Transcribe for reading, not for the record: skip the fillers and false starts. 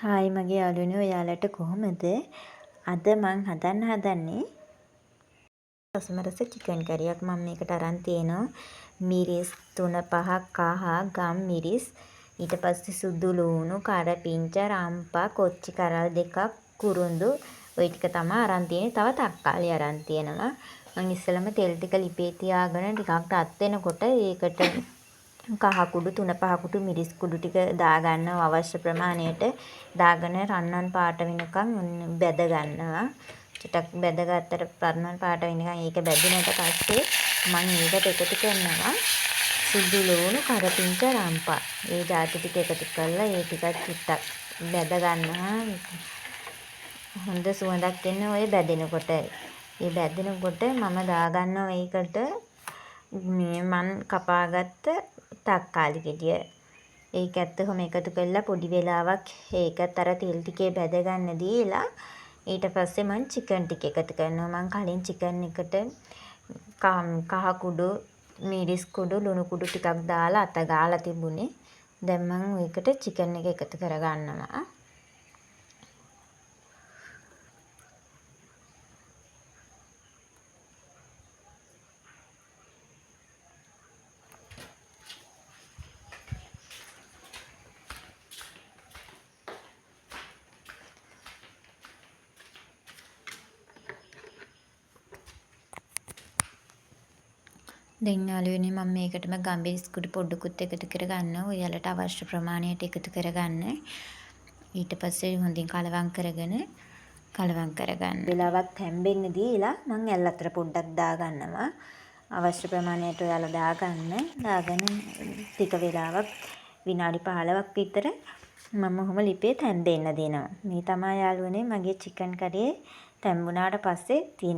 Hi මගේ යාළුවනේ ඔයාලට කොහොමද? අද මං හදන්නේ රසමරස චිකන් කරියක්. මම මේකට අරන් තියෙනවා මිරිස් 3-5 කහ ගම් මිරිස්, ඊට පස්සේ සුදු ලූණු, කරපිංචා, රම්පා, කොච්චි කරල් 2ක්, කුරුඳු, ওই ටික තමයි අරන් තියෙන්නේ. තව තක්කාලි අරන් තියෙනවා. මං ඉස්සෙල්ලම තෙල් ටික ලිපේ තියාගෙන ටිකක් රත් වෙනකොට ඒකට කහ කුඩු 3-5 කුඩු මිරිස් කුඩු ටික දාගන්නවා අවශ්‍ය ප්‍රමාණයට. දාගෙන රන්වන් පාට වෙනකන් බැද ගන්නවා. ටිකක් බැදගත්තට රන්වන් පාට වෙනකන් ඒක බැදුනට පස්සේ මම ඒකට එකතු කරනවා සුදු ලූණු, කරපිංචා, රම්පා. ඒ જાති ටික එකතු කරලා ඒ ටිකත් චුට්ටක් බැද ගන්නවා. හොඳ සුවඳක් එන්න ඔය බැදෙනකොට. ඒ බැදෙනකොට මම දාගන්නවා ඒකට මන් කපාගත්ත තක්කාලි ගෙඩිය. ඒකත් ඔහොම එකතු කරලා පොඩි වෙලාවක් ඒකත් අර තෙල් ටිකේ බැද ගන්න දීලා ඊට පස්සේ මං චිකන් ටික එකතු කරනවා. මං කලින් චිකන් එකට කහ කුඩු, මිරිස් කුඩු, ලුණු කුඩු ටිකක් දාලා අත ගාලා තිබුණේ. දැන් මං ඒකට චිකන් එක එකතු කරගන්නවා. දැන් යාළුවනේ මම මේකටම ගම්බිරිස් කුඩු පොඩ්ඩකුත් එකතු කරගන්නවා. ඔයාලට අවශ්‍ය ප්‍රමාණයට එකතු කරගන්න. ඊට පස්සේ හොඳින් කලවම් කරගන්න. වෙලාවක් තැම්බෙන්න දීලා මම ඇල් අතර පොඩ්ඩක් දාගන්නවා. අවශ්‍ය ප්‍රමාණයට ඔයාලා දාගන්න. දාගෙන ටික වෙලාවක් විනාඩි 15ක් විතර මම ඔහොම ලිපේ තැම්බෙන්න දෙනවා. මේ තමයි යාළුවනේ මගේ චිකන් කරියේ තැම්බුණාට පස්සේ තියෙන